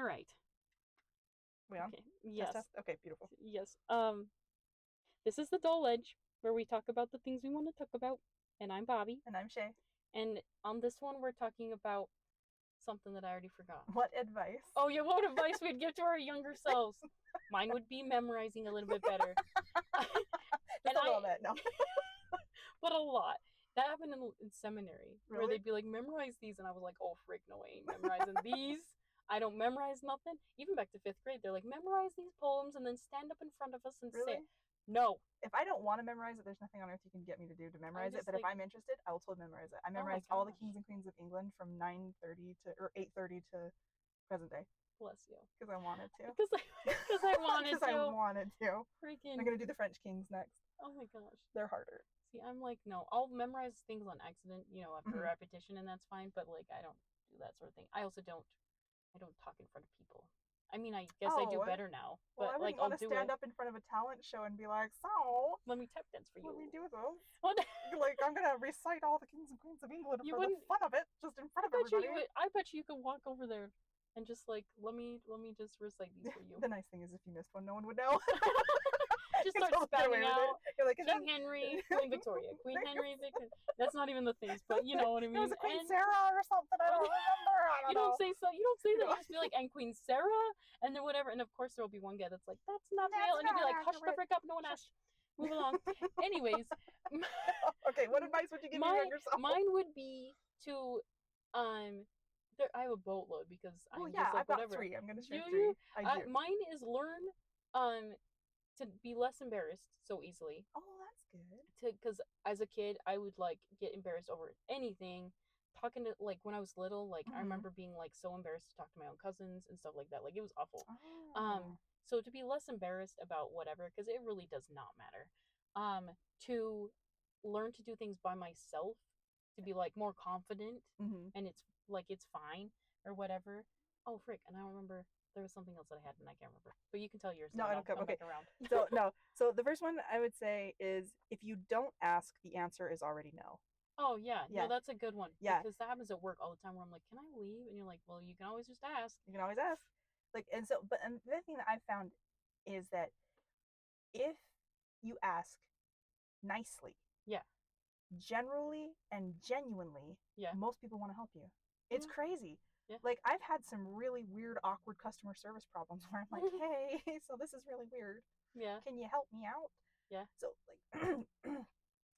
All right. We on? Okay. Yes. Test. Okay, beautiful. Yes. This is the Dull Edge, where we talk about the things we want to talk about. And I'm Bobby. And I'm Shay. And on this one, we're talking about something that I already forgot. What advice? Oh, yeah, what advice we'd give to our younger selves? Mine would be memorizing a little bit better. Just a little bit, no. But a lot. That happened in seminary, where Really? they'd be like, memorize these, and I was like, oh, frick, no, I ain't memorizing these. I don't memorize nothing. Even back to 5th grade, they're like, memorize these poems and then stand up in front of us and say it. Really? No. If I don't want to memorize it, there's nothing on earth you can get me to do to memorize it. But if I'm interested, I will totally memorize it. I memorized all the kings and queens of England from 9:30 to or 8:30 to present day. Bless you. Because I wanted to. Because I wanted to. Because I wanted to. Freaking. I'm gonna do the French kings next. Oh my gosh. They're harder. See, I'm like, no, I'll memorize things on accident, after repetition, and that's fine. But like, I don't do that sort of thing. I also don't talk in front of people. I mean, I guess I do better now. Well, but I wouldn't want to stand up in front of a talent show and be like, so let me tap dance for you. Let me do this. Like, I'm gonna recite all the kings and queens of England for the fun of it, just in front of everybody. I bet you could walk over there and just like, let me just recite these for you. The nice thing is, if you missed one, no one would know. Just start spouting out. You're like, King Henry, Queen Victoria, Queen Henry, Victoria. That's not even the things, but you know what I mean. It was a Queen Sarah or something. I don't remember. You don't say so. You don't say that. You just be like, and Queen Sarah, and then whatever. And of course, there will be one guy that's like, that's not real, and you'll be like, hush the frick up. No one asked. Move along. Anyways. Okay, what advice would you give your younger self? Mine would be to, I have a boatload because I'm just like, I've whatever. Got 3. I'm gonna share 3. I do. Mine is learn, to be less embarrassed so easily. Oh, that's good. Because as a kid, I would like get embarrassed over anything. Talking to, like, when I was little, like, I remember being like so embarrassed to talk to my own cousins and stuff like that. Like, it was awful. So to be less embarrassed about whatever, because it really does not matter. To learn to do things by myself, to be like more confident, and it's like it's fine or whatever. Oh frick! And I don't remember. There was something else that I had and I can't remember. But you can tell yours. No, it'll come. Okay. Back around. So the first one I would say is, if you don't ask, the answer is already no. Oh, yeah. No, that's a good one. Yeah. Because that happens at work all the time where I'm like, can I leave? And you're like, well, you can always just ask. You can always ask. Like, and the other thing that I've found is that if you ask nicely, generally and genuinely, most people want to help you. It's crazy. Yeah. Like, I've had some really weird, awkward customer service problems where I'm like, hey, so this is really weird. Yeah. Can you help me out? Yeah. So, like,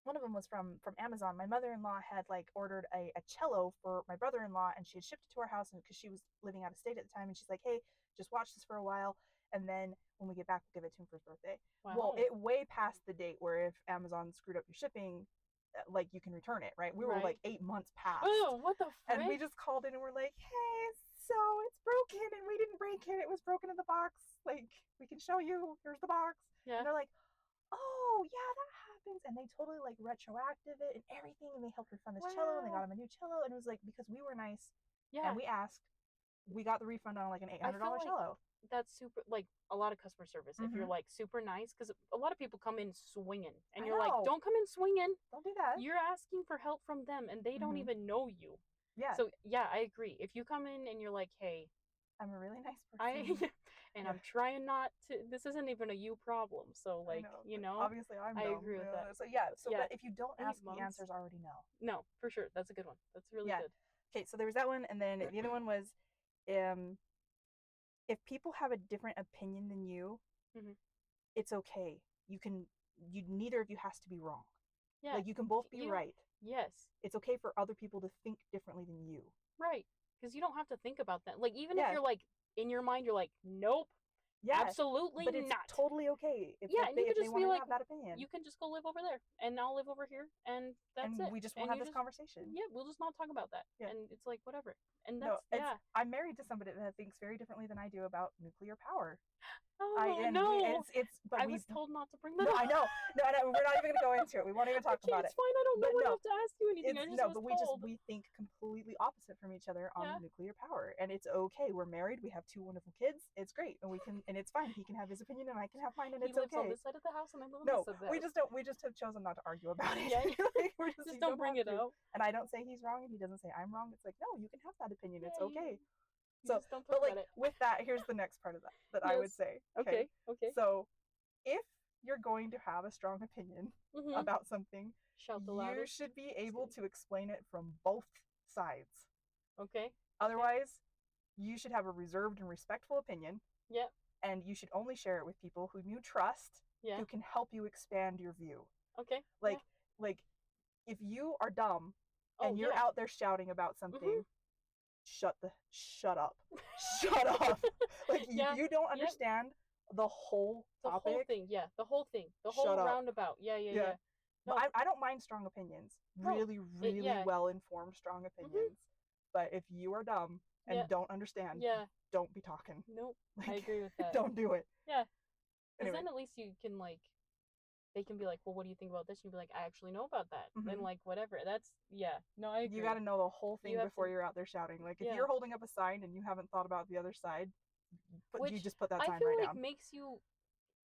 one of them was from Amazon. My mother-in-law had, like, ordered a cello for my brother-in-law, and she had shipped it to our house because she was living out of state at the time, and she's like, hey, just watch this for a while, and then when we get back, we'll give it to him for his birthday. Wow. Well, it way past the date where if Amazon screwed up your shipping, like, you can return it, right? We were like 8 months past. Oh, what the frick? And we just called in and we're like, hey, so it's broken, and we didn't break it. It was broken in the box. Like, we can show you. Here's the box. Yeah. And they're like, oh, yeah, that happens. And they totally, like, retroactive it and everything, and they helped refund this cello, and they got him a new cello. And it was like, because we were nice, and we asked, we got the refund on, like, an $800 cello. That's super, like, a lot of customer service. If you're, like, super nice, because a lot of people come in swinging, and you're like, don't come in swinging. Don't do that. You're asking for help from them, and they don't even know you. Yeah. So, yeah, I agree. If you come in and you're like, hey, I'm a really nice person. I'm trying not to, this isn't even a you problem. So, like, obviously I'm dumb. I agree with that. So, but if you don't ask, the answer's already no. No, for sure. That's a good one. That's really good. Okay, so there was that one, and then the other one was, if people have a different opinion than you, it's okay. Neither of you has to be wrong. Yeah. Like, you can both be right. Yes. It's okay for other people to think differently than you. Right. Because you don't have to think about that. Like, even if you're like, in your mind, you're like, nope. Yeah, absolutely but it's not. Totally okay. And you can just be like, have that opinion. You can just go live over there, and I'll live over here, and that's it. And we just won't have this conversation. Yeah, we'll just not talk about that. Yeah. And it's like, whatever. And that's, I'm married to somebody that thinks very differently than I do about nuclear power. Oh, no. I was told not to bring that up. I know. No, we're not even going to go into it. We won't even talk about it. It's fine. I don't know enough to ask you anything. I just was told. We think completely opposite from each other on nuclear power. And it's okay. We're married. We have 2 wonderful kids. It's great. And it's fine. He can have his opinion and I can have mine, and it's okay. He lives on this side of the house and I live on this side of the house. We just have chosen not to argue about it. Yeah. Just don't bring it up. And I don't say he's wrong and he doesn't say I'm wrong. It's like, no, you can have that opinion. It's okay. You So, just don't talk but like about it. with that, here's the next part of that I would Yes. say. Okay. Okay. So if you're going to have a strong opinion Mhm. about something, Shout the you loudest. should be Just able kidding. to explain it from both sides. Okay. Okay. Otherwise, you should have a reserved and respectful opinion, Yep. and you should only share it with people whom you trust, Yeah. who can help you expand your view. Okay. Yeah. Like if you are dumb Oh and you're yeah. out there shouting about Mhm. something, shut up. Shut up. Like if Yeah. you don't Yep. understand the whole The whole topic, thing. Yeah. The whole thing. The shut whole up. roundabout. Yeah. Yeah. Yeah. Yeah. But No. I don't mind strong opinions. No. Really, It. really Yeah. well informed strong Mhm. opinions. But if you are dumb Yeah. and don't understand, Yeah. don't be talking. Nope. I Like agree with that. don't do it. Yeah. Because Anyway. then at least you can like, they can be like, well, what do you think about this? And you'd be like, I actually know about that. Then Mhm. like whatever. That's yeah. No, I You agree. got to know the whole You thing have before to. you're out there shouting. Like if Yeah. you're holding up a sign and you haven't thought about the other side, you Which just put that I sign feel right like down. makes you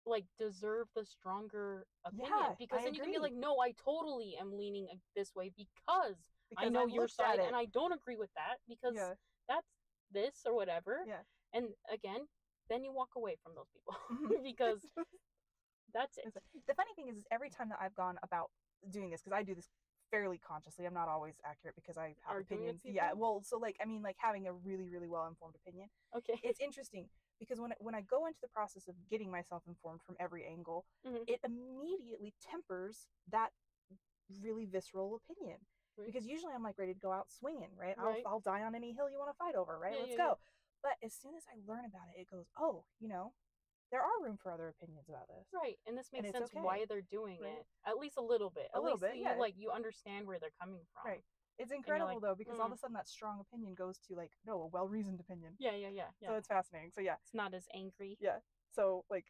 like deserve the stronger opinion, Yeah, because I then you can be agree. like, no, I totally am leaning this way because I Because know I've your looked at side and it. I don't agree with that because Yeah. that's this or whatever. Yeah. And again, then you walk away from those people Mhm. because that's it. The funny thing is every time that I've gone about doing this, because I do this fairly consciously, I'm not always accurate because I have Arguing with opinions. people. Yeah, well, so like I mean, like having a really, really well informed opinion. Okay. It's interesting because when I go into the process of getting myself informed from every angle, Mhm. it immediately tempers that really visceral opinion. Right. Because usually I'm like ready to go out swinging, right? Right. I'll die on any hill you want to fight over, right? Yeah, Let's yeah, go. But as soon as I learn about it, it goes, oh, there are room for other opinions about this, right. And this and makes it's sense okay, why they're doing right? it. At least a little bit. A At little least bit, yeah, you understand where they're coming from. right. It's And you're incredible like, though because all of a sudden that strong opinion goes to like no, a well reasoned opinion. yeah, yeah, yeah, yeah. So it's fascinating. So yeah, It's not as angry. yeah. So like,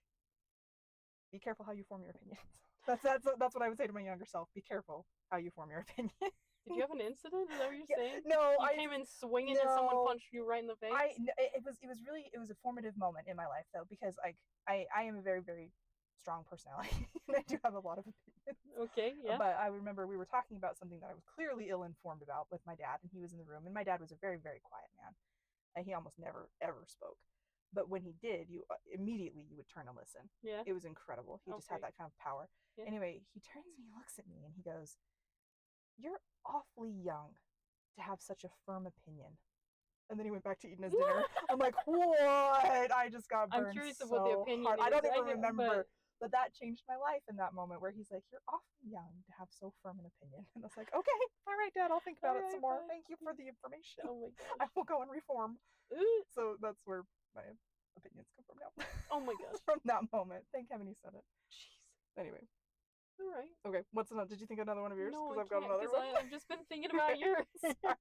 be careful how you form your opinions. That's what I would say to my younger self. Be careful how you form your opinion. Did you have an incident? Is that what you're Yeah, saying? no, You came in swinging and someone punched you right in the face? it was a formative moment in my life though because like I am a very very strong personality and I do have a lot of opinions. Okay, yeah. But I remember we were talking about something that I was clearly ill informed about with my dad, and he was in the room, and my dad was a very very quiet man, and he almost never ever spoke. But when he did, you immediately you would turn and listen. Yeah. It was incredible. He just had Okay. that kind of power. Yeah. Anyway, he turns and he looks at me and he goes, "You're awfully young to have such a firm opinion." And then he went back to eating his dinner. I'm like, what? I just got I'm burned curious of what the so opinion hard. I is. don't even know, remember, but that changed my life in that moment where he's like, "You're awfully young to have so firm an opinion." And I was like, okay, all right, Dad, I'll think about it some more. Fine. Thank you for the information. Oh my I gosh. will go and reform. So that's where my opinions come from now. Oh my gosh. From that moment. Thank heaven he said it. Jeez. Anyway. All right. Okay, what's another? Did you think of another one of yours? No, Because I I've got can't. another Because one. I've just been thinking about yours. Sorry.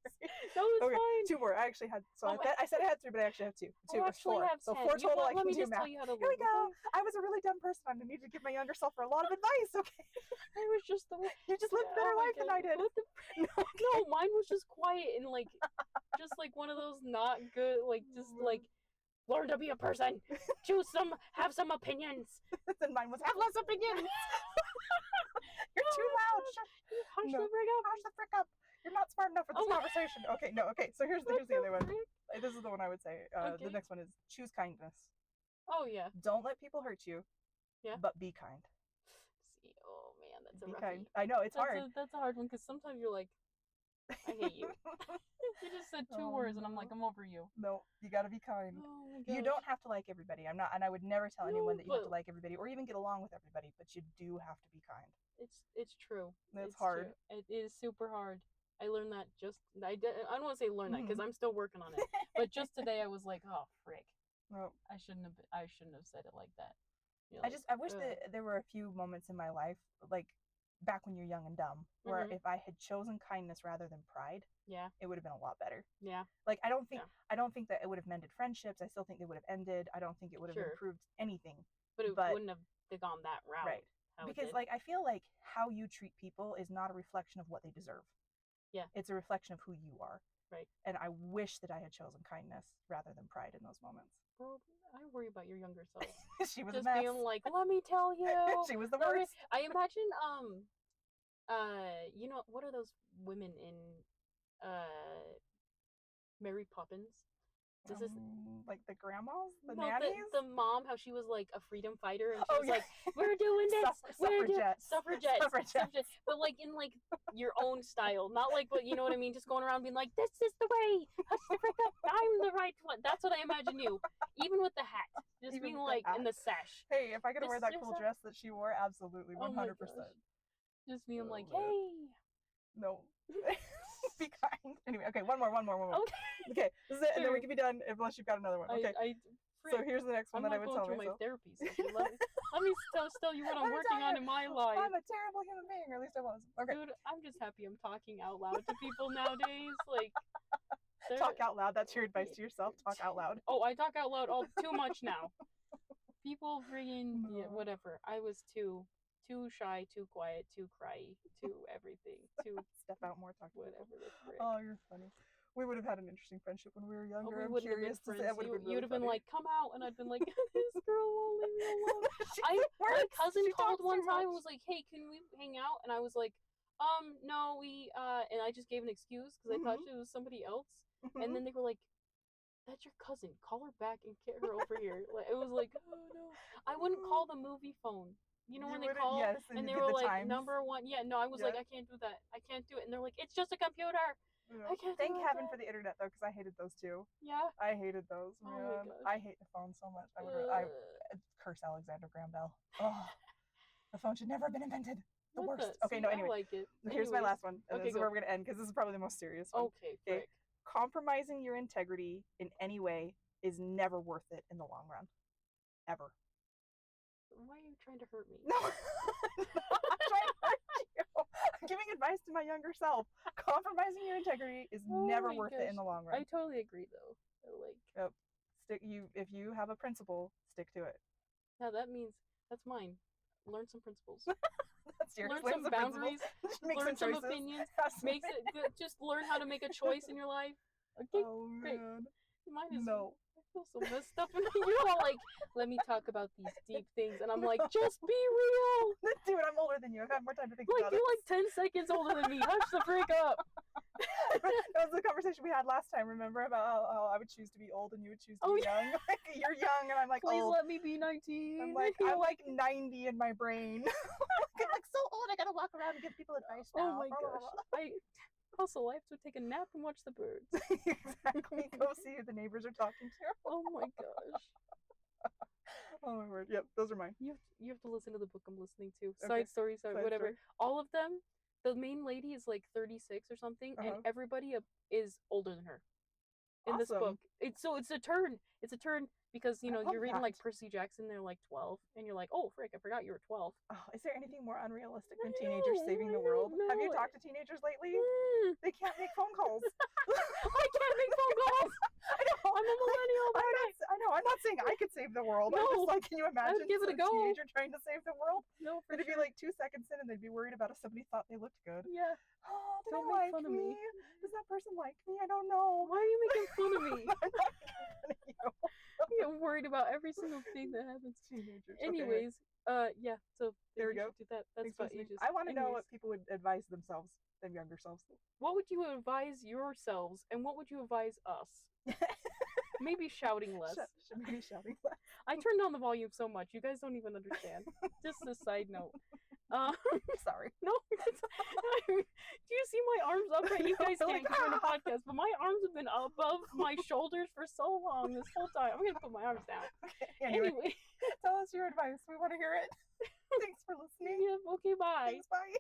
No, it's Okay, fine. two more. I actually had Oh I said I had three, but I actually have two. I actually four. have So 10. four total. I let can me do just math. tell you how to Here live. we go. Okay? I was a really dumb person. I need to give my younger self a lot of advice. Okay. I was just the one. You just lived a better life than I did. What the? No, mine was just quiet and like, just like one of those not good, like just like, learn to be a person. Have some opinions. And mine was have less opinions. You're too loud. Hush the frick up. Hush the frick up. You're not smart enough for this conversation. Okay, no. Okay, so here's the other one. This is the one I would say. The next one is choose kindness. Oh yeah. Don't let people hurt you. Yeah. But be kind. See, oh man, that's a be roughie. kind. I know it's hard. That's a hard one because sometimes you're like, I hate you. You just said two words and I'm like, I'm over you. No, you gotta be kind. Oh my gosh. You don't have to like everybody. I'm not, and I would never tell anyone that you have to like everybody or even get along with everybody. But you do have to be kind. It's true. It's hard. True. It is super hard. I learned that I don't want to say learn that because I'm still working on it. But just today I was like, oh frick. No. I shouldn't have said it like that. I wish that there were a few moments in my life, like back when you're young and dumb, where if I had chosen kindness rather than pride, it would have been a lot better. Yeah. Like I don't think that it would have mended friendships. I still think they would have ended. I don't think it would have improved anything. But it wouldn't have gone that route. Right. Because like I feel like how you treat people is not a reflection of what they deserve. Yeah. It's a reflection of who you are. Right. And I wish that I had chosen kindness rather than pride in those moments. Girl, I worry about your younger self. She was just a mess. being like, let me tell you. She was the worst. I imagine you know, what are those women in Mary Poppins? This is Like the grandmas, the no, nannies. the mom, how she was like a freedom fighter, and she Oh was yeah, like, "We're doing this, we're doing suffragettes, suffragettes," but like in like your own style, not like what you know what I mean. Just going around being like, "This is the way, hush the frick up, I'm the right one." That's what I imagine you, even with the hat, just Even being with like in the sash. Hey, if I could This wear is that your cool sash. dress that she wore, absolutely, Oh my 100%. gosh, just being like, Man. "Hey." No. Be kind. Anyway, okay, one more. Okay. Okay, this is it, and then we can be done unless you've got another one. Okay. So here's the next one I'm that I not would going tell through myself. my therapy session. Let me tell you what I'm working on in my life. I'm a terrible human being, or at least I was. Okay. Dude, I'm just happy I'm talking out loud to people nowadays. Like, talk out loud. That's your advice to yourself. Talk out loud. Oh, I talk out loud all too much now. People friggin' yeah, whatever. I was too shy, too quiet, too cryy, too everything, too step out more, talk to whatever people. the frick. Oh, you're funny. We would have had an interesting friendship when we were younger. We I'm wouldn't curious have been to say. friends. You'd have been really like, "Come out," and I'd been like, "This girl won't leave me alone." My works. cousin She called talks one too time and much. was like, "Hey, can we hang out?" And I was like, no, we and I just gave an excuse because I thought it was somebody else. And then they were like, "That's your cousin. Call her back and get her over here." Like it was like, "Oh no." I wouldn't call the movie phone. You know when they call Yes, and you they get were the like times. number 1. Yeah, no, I was like, I can't do that. I can't do it. And they're like, "It's just a computer." Yeah. I can't. Thank heaven for the internet though, because I hated those too. Yeah. I hated those, man. Oh my gosh. I hate the phone so much. I curse Alexander Graham Bell. Oh, the phone should never have been invented. The worst. Okay, no, anyway. I like it. Here's my last one. And Okay, this is where we're gonna end because this is probably the most serious one. Okay, frick. Compromising your integrity in any way is never worth it in the long run. Ever. Why are you trying to hurt me? No, I'm trying to hurt you. I'm giving advice to my younger self. Compromising your integrity is never worth it in the long run. I totally agree, though. Like, if you have a principle, stick to it. Yeah, that means that's mine. Learn some principles. That's yours. Learn some boundaries. Learn some opinions. Just learn how to make a choice in your life. Okay, oh great. Man. Mine is no. I feel so messed up. You're all like, "Let me talk about these deep things," and I'm like, "Just be real." Dude, I'm older than you. I've had more time to think about it. You're like 10 seconds older than me. Hush the freak up. That was the conversation we had last time, remember? About how I would choose to be old and you would choose to be young. Like, you're young and I'm like, please old. let me be 19. I'm like 90 in my brain. I'm like so old, I gotta walk around and give people advice now. Oh my gosh. Also, I have to take a nap and watch the birds. Exactly. Go see who the neighbors are talking to. Oh my gosh. Oh my word. Yep, those are mine. You have to listen to the book I'm listening to. Side stories, whatever. Story. All of them, the main lady is like 36 or something, and everybody is older than her. In this book. It's a turn. It's a turn because, you know, you're reading like Percy Jackson, they're like 12, and you're like, "Oh, frick, I forgot you were 12. Oh, is there anything more unrealistic than teenagers saving the world? Have you talked to teenagers lately? They can't make phone calls. I can't make phone calls. I know. I'm a millennial. I know. I'm not saying I could save the world. No. I'm just like, can you imagine give it a go. teenager trying to save the world? No, for It'd be like 2 seconds in, and they'd be worried about if somebody thought they looked good. Yeah. Oh, don't make fun of me. Does that person like me? I don't know. Why are you making fun of me? I'm not making fun of you. I'm worried about every single thing that happens to teenagers. Anyways, yeah. So there we go. Do that. That's about ages. I want to know what people would advise themselves, their younger selves. What would you advise yourselves, and what would you advise us? Maybe shouting less. Maybe shouting less. I turned down the volume so much, you guys don't even understand. Just a side note. Sorry. No. Do you see my arms up? You guys can't because we're in a podcast, but my arms have been above my shoulders for so long this whole time. I'm gonna put my arms down. Okay. Anyway, tell us your advice. We want to hear it. Thanks for listening. Yeah. Okay. Bye. Thanks, bye.